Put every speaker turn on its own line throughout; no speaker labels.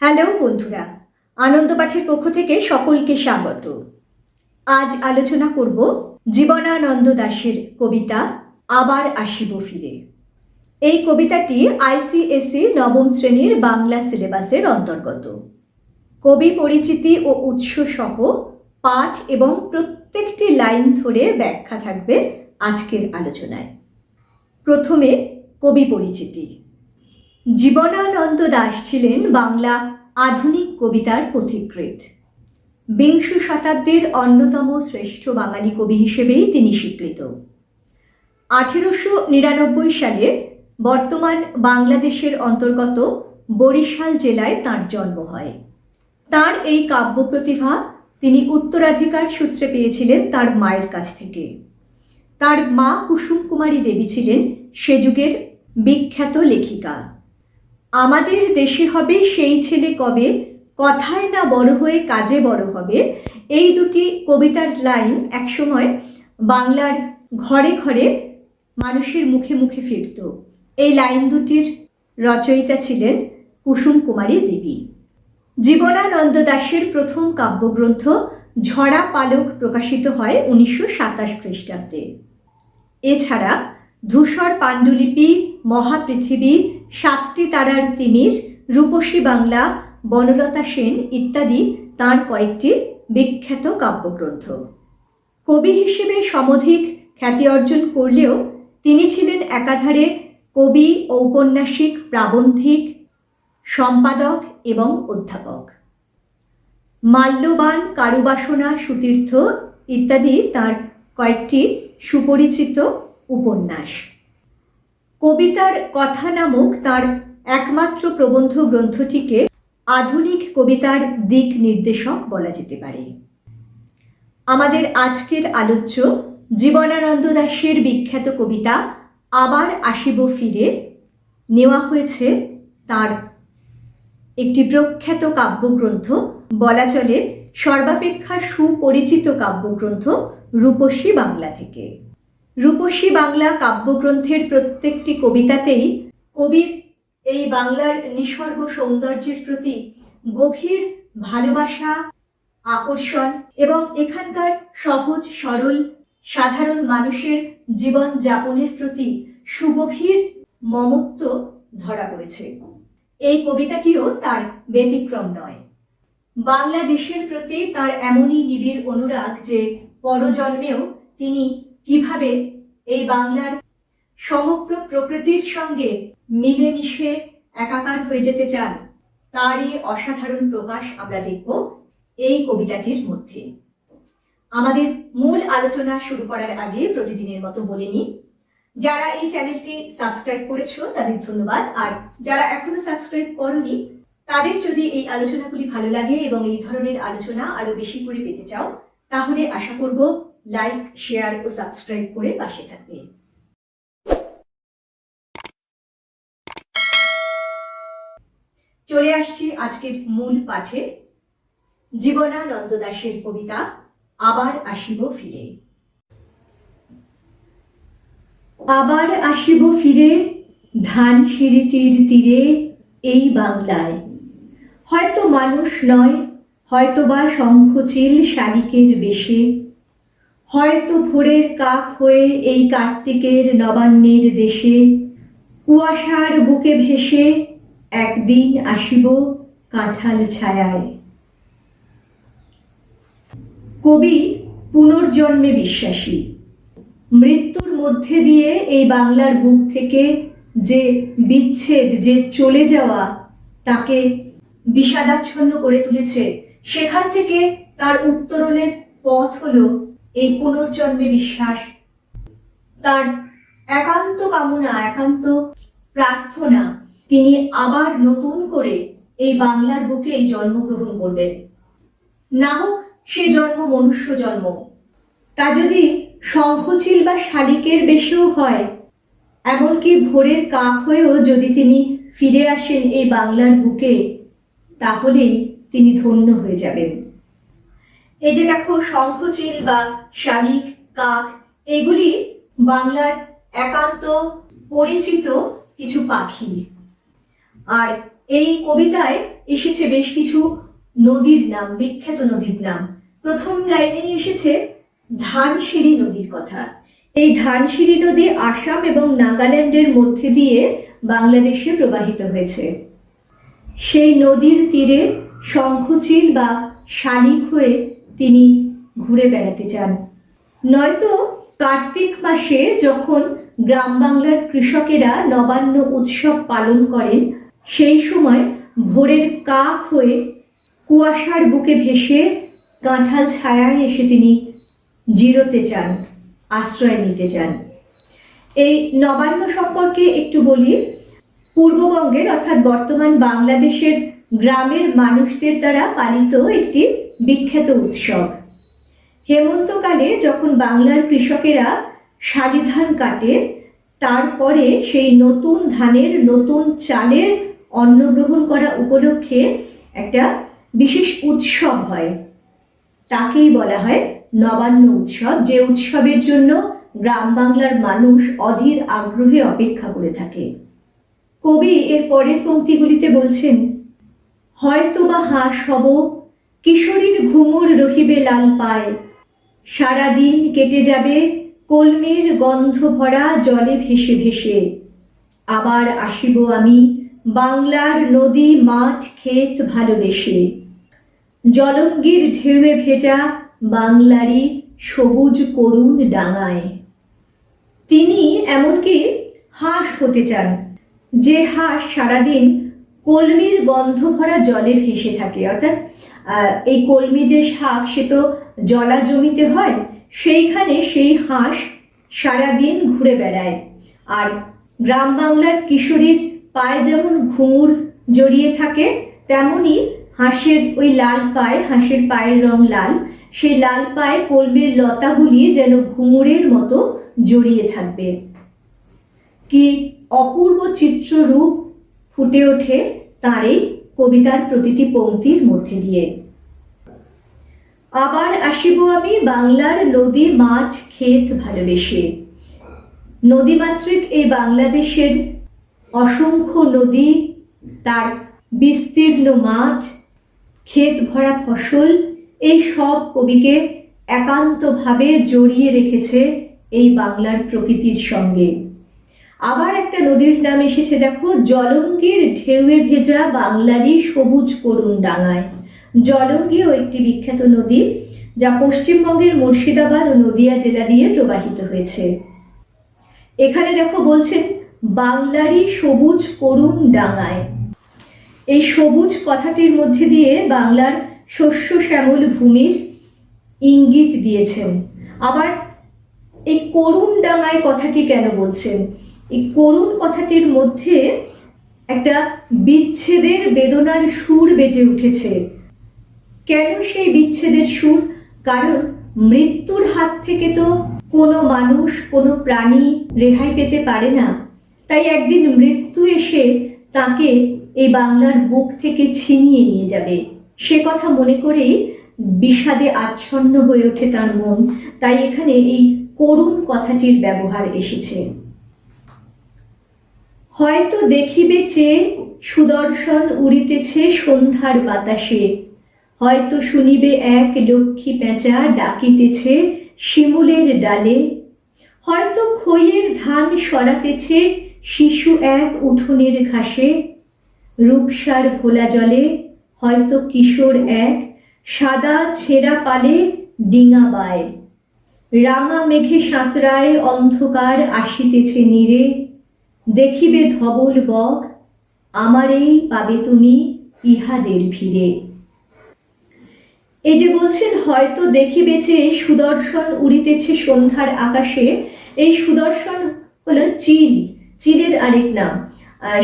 Hello বন্ধুরা, আনন্দ পাঠের পক্ষ থেকে সকলকে স্বাগত। আজ আলোচনা করব জীবনানন্দ দাশের কবিতা আবার আসিব ফিরে। এই কবিতাটি আইসিএসসি নবম শ্রেণীর বাংলা সিলেবাসের অন্তর্গত। কবি পরিচিতি ও উৎস সহ পাঠ এবং প্রত্যেকটি লাইন ধরে ব্যাখ্যা থাকবে আজকের আলোচনায়। প্রথমে কবি পরিচিতি। জীবনানন্দ দাশ ছিলেন বাংলা আধুনিক কবিতার পথিকৃৎ। বিংশ শতাব্দীর অন্যতম শ্রেষ্ঠ বাঙালি কবি হিসেবেই তিনি স্বীকৃত। 1899 সালে বর্তমান বাংলাদেশের অন্তর্গত বরিশাল জেলায় তাঁর জন্ম হয়। তাঁর এই কাব্য প্রতিভা তিনি উত্তরাধিকার সূত্রে পেয়েছিলেন তার মায়ের কাছ থেকে। তার মা কুসুম কুমারী দেবী ছিলেন সে যুগের বিখ্যাত লেখিকা। আমাদের দেশে হবে সেই ছেলে কবে, কথায় না বড় হয়ে কাজে বড় হবে, এই দুটি কবিতার লাইন একসময় বাংলার ঘরে ঘরে মানুষের মুখে মুখে ফিরত। এই লাইন দুটির রচয়িতা ছিলেন কুসুম কুমারী দেবী। জীবনানন্দ দাশের প্রথম কাব্যগ্রন্থ ঝরা পালক প্রকাশিত হয় 1927 খ্রিস্টাব্দে। এছাড়া ধূসর পাণ্ডুলিপি, মহাপৃথিবী, সাতটি তারার তিমির, রূপসী বাংলা, বনলতা সেন ইত্যাদি তাঁর কয়েকটি বিখ্যাত কাব্যগ্রন্থ। কবি হিসেবে সমধিক খ্যাতি অর্জন করলেও তিনি ছিলেন একাধারে কবি, ঔপন্যাসিক, প্রাবন্ধিক, সম্পাদক এবং অধ্যাপক। মাল্যবান, কারুবাসনা, সুতীর্থ ইত্যাদি তাঁর কয়েকটি সুপরিচিত উপন্যাস। কবিতার কথা নামক তাঁর একমাত্র প্রবন্ধ গ্রন্থটিকে আধুনিক কবিতার দিক নির্দেশক বলা যেতে পারে। আমাদের আজকের আলোচ্য জীবনানন্দ দাশের বিখ্যাত কবিতা আবার আসিব ফিরে নেওয়া হয়েছে তার একটি প্রখ্যাত কাব্যগ্রন্থ, বলা চলে সর্বাপেক্ষা সুপরিচিত কাব্যগ্রন্থ রূপসী বাংলা থেকে। রূপসী বাংলা কাব্যগ্রন্থের প্রত্যেকটি কবিতাতেই কবির এই বাংলার নিসর্গ সৌন্দর্যের প্রতি গভীর ভালোবাসা, আকর্ষণ এবং এখানকার সহজ সরল সাধারণ মানুষের জীবন যাপনের প্রতি সুগভীর মমত্ব ধরা পড়েছে। এই কবিতাটিও তার ব্যতিক্রম নয়। বাংলাদেশের প্রতি তার এমনই নিবিড় অনুরাগ যে পরজন্মেও তিনি কিভাবে এই বাংলার সমগ্র প্রকৃতির সঙ্গে মিলেমিশে একাকার হয়ে যেতে চান, তারই অসাধারণ প্রকাশ আমরা দেখব এই কবিতাটির মধ্যে। আমাদের মূল আলোচনা শুরু করার আগে প্রতিদিনের মতো বলে নিই, যারা এই চ্যানেলটি সাবস্ক্রাইব করেছো তাদের ধন্যবাদ, আর যারা এখনো সাবস্ক্রাইব করোনি তাদের যদি এই আলোচনাগুলি ভালো লাগে এবং এই ধরনের আলোচনা আরো বেশি করে পেতে চাও, তাহলে আশা করব লাইক, শেয়ার ও সাবস্ক্রাইব করে পাশে থাকবে। চলে আসছি আজকের মূল পাঠে। জীবনানন্দ দাশের কবিতা আবার আসিব ফিরে। আবার আসিব ফিরে ধানসিঁড়িটির তীরে এই বাংলায়, হয়তো মানুষ নয়, হয়তোবা শঙ্খচিল শালিকের বেশে, হয়তো ভোরের কাক হয়ে এই কার্তিকের নবান্নের দেশে, কুয়াশার বুকে ভেসে একদিন আসিব কাঁঠাল ছায়ায়। কবি পুনর্জন্মে বিশ্বাসী। মৃত্যুর মধ্যে দিয়ে এই বাংলার বুক থেকে যে বিচ্ছেদ, যে চলে যাওয়া তাকে বিষাদাচ্ছন্ন করে তুলেছে, সেখান থেকে তার উত্তরণের পথ হলো এই পুনর্জন্মে বিশ্বাস। তার একান্ত কামনা, একান্ত প্রার্থনা তিনি আবার নতুন করে এই বাংলার বুকে এই জন্মগ্রহণ করবেন। না হোক সে জন্ম মনুষ্য জন্ম, তা যদি শঙ্খচিল বা শালিকের বেশেও হয়, এমনকি ভোরের কাক হয়েও যদি তিনি ফিরে আসেন এই বাংলার বুকে, তাহলেই তিনি ধন্য হয়ে যাবেন। এই যে দেখো, শঙ্খচিল বা শালিক, কাক, এগুলি বাংলার একান্ত পরিচিত কিছু পাখি। আর এই কবিতায় এসেছে বেশ কিছু নদীর নাম, বিখ্যাত নদীর নাম। প্রথম লাইনেই এসেছে ধানসিঁড়ি নদীর কথা। এই ধানসিঁড়ি নদী আসাম এবং নাগাল্যান্ডের মধ্যে দিয়ে বাংলাদেশে প্রবাহিত হয়েছে। সেই নদীর তীরে শঙ্খচিল বা শালিক হয়ে তিনি ঘুরে বেড়াতে চান। নয়তো কার্তিক মাসে যখন গ্রাম বাংলার কৃষকেরা নবান্ন উৎসব পালন করেন, সেই সময় ভোরের কাক হয়ে কুয়াশার বুকে ভেসে কাঁঠাল ছায়ায় এসে তিনি জিরোতে চান, আশ্রয় নিতে চান। এই নবান্ন সম্পর্কে একটু বলি। পূর্ববঙ্গের অর্থাৎ বর্তমান বাংলাদেশের গ্রামের মানুষদের দ্বারা পালিত একটি বিখ্যাত উৎসব। হেমন্তকালে যখন বাংলার কৃষকেরা শালি ধান কাটে, তারপরে সেই নতুন ধানের, নতুন চালের অন্ন গ্রহণ করা উপলক্ষে একটা বিশেষ উৎসব হয়, তাকেই বলা হয় নবান্ন উৎসব, যে উৎসবের জন্য গ্রাম বাংলার মানুষ অধীর আগ্রহে অপেক্ষা করে থাকে। কবি এর পরের পংক্তিগুলিতে বলছেন, হয়তো বা হাঁস হব, কিশোরীর ঘুঙুর রহিবে লাল পায়, সারাদিন কেটে যাবে কলমির গন্ধ ভরা জলে ভেসে ভেসে, আবার আসিব আমি বাংলার নদী মাঠ ক্ষেত ভালোবেসে, জলঙ্গির ঢেউয়ে ভেজা বাংলারই সবুজ করুণ ডাঙায়। তিনি এমনকি হাঁস হতে চান, যে হাঁস সারাদিন কলমির গন্ধ ভরা জলে ভেসে থাকে। অর্থাৎ এই কলমি যে শাক, সে তো জলা জমিতে হয়, সেইখানে সেই হাঁস সারাদিন ঘুরে বেড়ায়। আর গ্রাম বাংলার কিশোরীর পায়ে যেমন ঘুঙুর জড়িয়ে থাকে, তেমনই হাঁসের ওই লাল পায়ে, হাঁসের পায়ের রং লাল, সেই লাল পায়ে কলমির লতাগুলি যেন ঘুঙুরের মতো জড়িয়ে থাকবে। কি অপূর্ব চিত্ররূপ ফুটে ওঠে তার এই কবিতার প্রতিটি পংক্তির মধ্যে দিয়ে। আবার আসিব আমি বাংলার নদী মাঠ ক্ষেত ভালোবেসে। নদীমাতৃক এই বাংলাদেশের অসংখ্য নদী, তার বিস্তীর্ণ মাঠ, ক্ষেত ভরা ফসল, এই সব কবিকে একান্তভাবে জড়িয়ে রেখেছে এই বাংলার প্রকৃতির সঙ্গে। আবার একটা নদীর নাম এসেছে, দেখো, জলঙ্গির ঢেউয়ে ভেজা বাংলারই সবুজ করুণ ডাঙায়। জলঙ্গিও একটি বিখ্যাত নদী, যা পশ্চিমবঙ্গের মুর্শিদাবাদ ও নদিয়া জেলা দিয়ে প্রবাহিত হয়েছে। এখানে দেখো বলছেন বাংলারই সবুজ করুণ ডাঙায়। এই সবুজ কথাটির মধ্যে দিয়ে বাংলার শস্য শ্যামল ভূমির ইঙ্গিত দিয়েছেন। আবার এই করুণ ডাঙায় কথাটি কেন বলছেন? এই করুণ কথাটির মধ্যে একটা বিচ্ছেদের বেদনার সুর বেজে উঠেছে। কেন সেই বিচ্ছেদের সুর? কারণ মৃত্যুর হাত থেকে তো কোনো মানুষ, কোনো প্রাণী রেহাই পেতে পারে না। তাই একদিন মৃত্যু এসে তাকে এই বাংলার বুক থেকে ছিনিয়ে নিয়ে যাবে, সে কথা মনে করেই বিষাদে আচ্ছন্ন হয়ে ওঠে তার মন। তাই এখানে এই করুণ কথাটির ব্যবহার এসেছে। হয়তো দেখিবে চেয়ে সুদর্শন উড়িতেছে সন্ধ্যার বাতাসে, হয়তো শুনিবে এক লক্ষ্মী পেঁচা ডাকিতেছে শিমুলের ডালে, হয়তো খইয়ের ধান সরাতেছে শিশু এক উঠোনের ঘাসে, রূপসার ঘোলা জলে হয়তো কিশোর এক সাদা ছেঁড়া পালে ডিঙা বায়, রাঙা মেঘে সাঁতরায় অন্ধকার আসিতেছে নীরে, দেখিবে ধবল বক আমারেই পাবে তুমি ইহাদের ভিড়ে। এই যে বলছেন হয়তো দেখিবে যে সুদর্শন উড়িতেছে সন্ধ্যার আকাশে, এই সুদর্শন হলো চিল, চিলের আরেক নাম।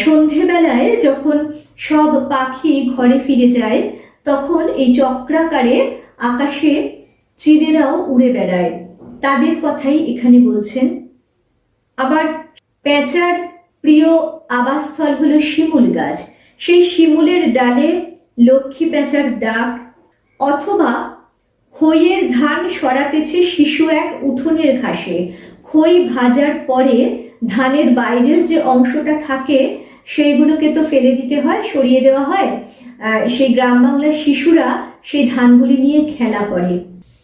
সন্ধেবেলায় যখন সব পাখি ঘরে ফিরে যায়, তখন এই চক্রাকারে আকাশে চিলেরাও উড়ে বেড়ায়, তাদের কথাই এখানে বলছেন। আবার পেঁচার প্রিয় আবাসস্থল হলো শিমুল গাছ, সেই শিমুলের ডালে লক্ষ্মী পেঁচার ডাক, অথবা খইয়ের ধান সরাতেছে শিশু এক উঠোনের ঘাসে। খই ভাজার পরে ধানের বাইরের যে অংশটা থাকে, সেইগুলোকে তো ফেলে দিতে হয়, সরিয়ে দেওয়া হয়। সেই গ্রাম বাংলার শিশুরা সেই ধানগুলি নিয়ে খেলা করে।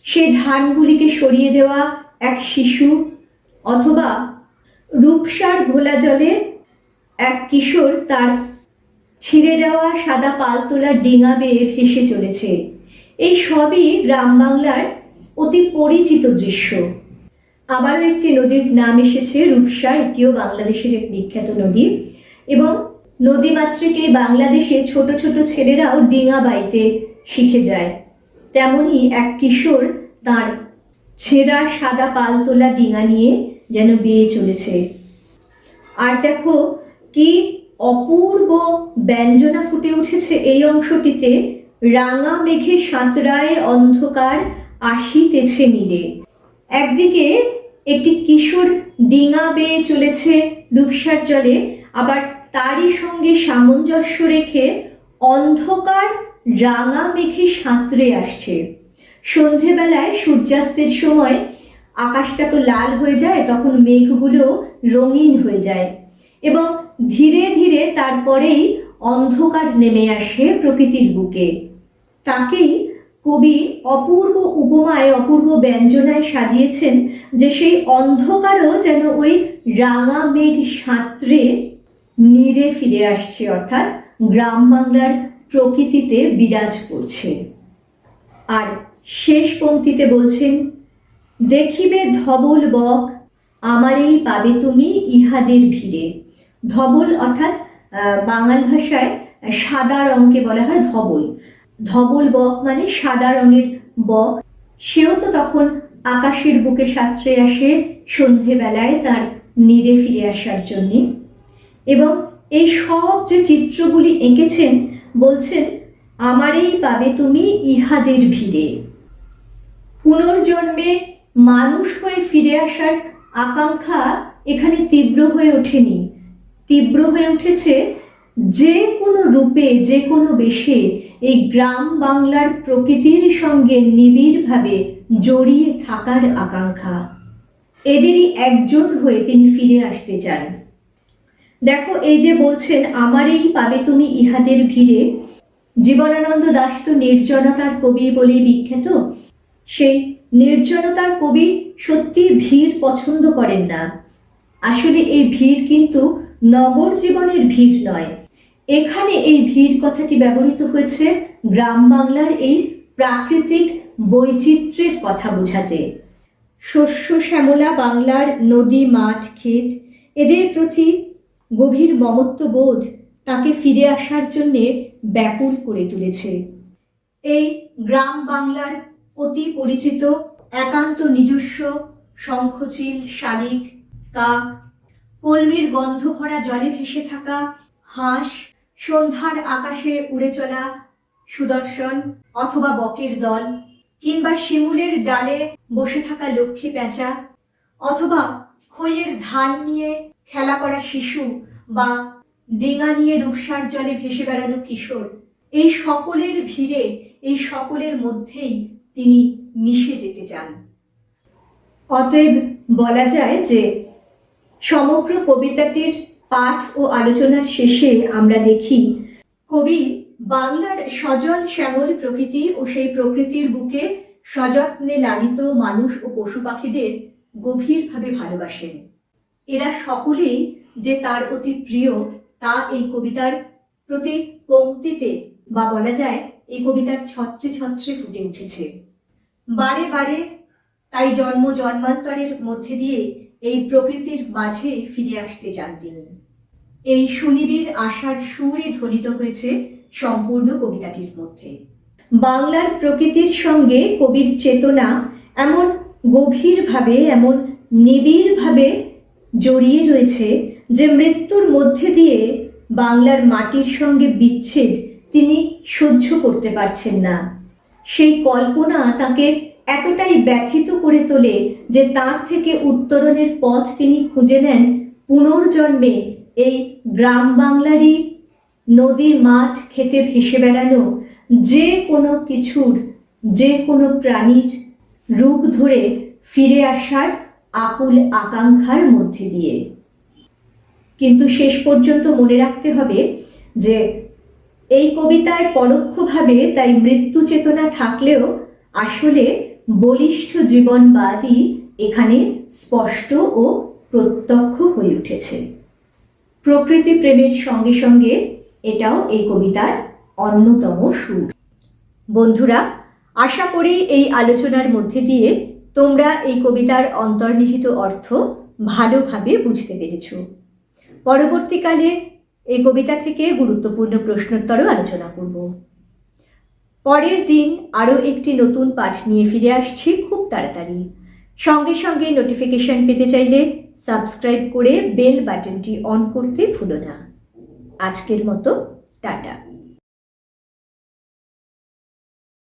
সেই ধানগুলিকে সরিয়ে দেওয়া এক শিশু, অথবা রূপসার ঘোলা জলে এক কিশোর তার ছিঁড়ে যাওয়া সাদা পালতোলা ডিঙা বেয়ে ভেসে চলেছে, এই সবই গ্রাম বাংলার অতি পরিচিত দৃশ্য। আবারও একটি নদীর নাম এসেছে, রূপসা। এটিও বাংলাদেশের এক বিখ্যাত নদী, এবং নদী মাতৃকে বাংলাদেশে ছোট ছোট ছেলেরাও ডিঙা বাইতে শিখে যায়। তেমনি এক কিশোর তার ছেঁড়া সাদা পালতোলা ডিঙা নিয়ে যেন বেয়ে চলেছে। আর দেখো কি অপূর্ব ব্যঞ্জনা ফুটে উঠেছে এই অংশটিতে। রাঙা মেঘে সাঁতরায় অন্ধকার আসিতেছে নীরে। একদিকে একটি কিশোর ডিঙা বেয়ে চলেছে রূপসার জলে, আবার তারই সঙ্গে সামঞ্জস্য রেখে অন্ধকার রাঙা মেঘে সাঁতরে আসছে। সন্ধেবেলায় সূর্যাস্তের সময় আকাশটা তো লাল হয়ে যায়, তখন মেঘগুলো রঙিন হয়ে যায়, এবং ধীরে ধীরে তারপরেই অন্ধকার নেমে আসে প্রকৃতির বুকে। তাকেই কবি অপূর্ব উপমায়, অপূর্ব ব্যঞ্জনায় সাজিয়েছেন, যে সেই অন্ধকারও যেন ওই রাঙা মেঘ সাঁতরে নীরে ফিরে আসছে, অর্থাৎ গ্রাম বাংলার প্রকৃতিতে বিরাজ করছে। আর শেষ পংক্তিতে বলছেন, দেখিবে ধবল বক আমারেই পাবে তুমি ইহাদের ভিড়ে। ধবল অর্থাৎ বাঙাল ভাষায় সাদা রঙকে বলা হয় ধবল। ধবল বক মানে সাদা রঙের বক। সেও তো তখন আকাশের বুকে সাঁতরে আসে সন্ধেবেলায় তার নীরে ফিরে আসার জন্যে। এবং এই সব যে চিত্রগুলি এঁকেছেন, বলছেন আমারেই পাবে তুমি ইহাদের ভিড়ে। পুনর্জন্মে মানুষ হয়ে ফিরে আসার আকাঙ্ক্ষা এখানে তীব্র হয়ে ওঠেনি, তীব্র হয়ে উঠেছে যে কোনো রূপে, যে কোনো বেশে এই গ্রাম বাংলার প্রকৃতির সঙ্গে নিবিড়ভাবে জড়িয়ে থাকার আকাঙ্ক্ষা। এদেরই একজন হয়ে তিনি ফিরে আসতে চান। দেখো, এই যে বলছেন আমারেই পাবে তুমি ইহাদের ভিড়ে, জীবনানন্দ দাশ তো নির্জনতার কবি বলেই বিখ্যাত। সেই নির্জনতার কবি সত্যি ভিড় পছন্দ করেন না। আসলে এই ভিড় কিন্তু নগর জীবনের ভিড় নয়। এখানে এই ভিড় কথাটি ব্যবহৃত হয়েছে গ্রাম বাংলার এই প্রাকৃতিক বৈচিত্র্যের কথা বোঝাতে। শস্য শ্যামলা বাংলার নদী, মাঠ, ক্ষেত, এদের প্রতি গভীর মমত্ববোধ তাকে ফিরে আসার জন্যে ব্যাকুল করে তুলেছে। এই গ্রাম বাংলার অতি পরিচিত একান্ত নিজস্ব শঙ্খচিল, শালিক, কাক, কলমির গন্ধ ভরা জলে ভেসে থাকা হাঁস, সন্ধ্যার আকাশে উড়ে চলা সুদর্শন অথবা বকের দল, কিংবা শিমুলের ডালে বসে থাকা লক্ষ্মী পেঁচা, অথবা খইয়ের ধান নিয়ে খেলা করা শিশু, বা ডিঙা নিয়ে রূপসার জলে ভেসে বেড়ানো কিশোর, এই সকলের ভিড়ে, এই সকলের মধ্যেই তিনি মিশে যেতে চান। অতএব বলা যায় যে সমগ্র কবিতাটির পাঠ ও আলোচনার শেষে আমরা দেখি কবি বাংলার সজল শ্যামল প্রকৃতি ও সেই প্রকৃতির বুকে সযত্নে লালিত মানুষ ও পশু পাখিদের গভীরভাবে ভালোবাসেন। এরা সকলেই যে তার অতি প্রিয়, তা এই কবিতার প্রতি পংক্তিতে, বা বলা যায় এই কবিতার ছত্রে ছত্রে ফুটে উঠেছে। বারে বারে তাই জন্ম জন্মান্তরের মধ্যে দিয়ে এই প্রকৃতির মাঝে ফিরে আসতে চান তিনি। এই সুনিবিড় আশার সুরই ধ্বনিত হয়েছে সম্পূর্ণ কবিতাটির মধ্যে। বাংলার প্রকৃতির সঙ্গে কবির চেতনা এমন গভীরভাবে, এমন নিবিড়ভাবে জড়িয়ে রয়েছে যে মৃত্যুর মধ্যে দিয়ে বাংলার মাটির সঙ্গে বিচ্ছেদ তিনি সহ্য করতে পারছেন না। সেই কল্পনা তাকে এতটাই ব্যথিত করে তোলে যে তার থেকে উত্তরণের পথ তিনি খুঁজে নেন পুনর্জন্মে এই গ্রাম বাংলারই নদী, মাঠ, খেতে ভেসে বেড়ানো যে কোনো কিছুর, যে কোনো প্রাণীর রূপ ধরে ফিরে আসার আকুল আকাঙ্ক্ষার মধ্যে দিয়ে। কিন্তু শেষ পর্যন্ত মনে রাখতে হবে যে এই কবিতায় পরোক্ষভাবে তাই মৃত্যু চেতনা থাকলেও আসলে বলিষ্ঠ জীবনবাদী এখানে স্পষ্ট ও প্রত্যক্ষ হয়ে উঠেছে। প্রকৃতি প্রেমের সঙ্গে সঙ্গে এটাও এই কবিতার অন্যতম সুর। বন্ধুরা, আশা করি এই আলোচনার মধ্যে দিয়ে তোমরা এই কবিতার অন্তর্নিহিত অর্থ ভালোভাবে বুঝতে পেরেছ। পরবর্তীকালে এই কবিতা থেকে গুরুত্বপূর্ণ প্রশ্নোত্তরও আলোচনা করব। পরের দিন আরও একটি নতুন পাঠ নিয়ে ফিরে আসছি খুব তাড়াতাড়ি। সঙ্গে সঙ্গে নোটিফিকেশন পেতে চাইলে সাবস্ক্রাইব করে বেল বাটনটি অন করতে ভুলো না। আজকের মতো টাটা।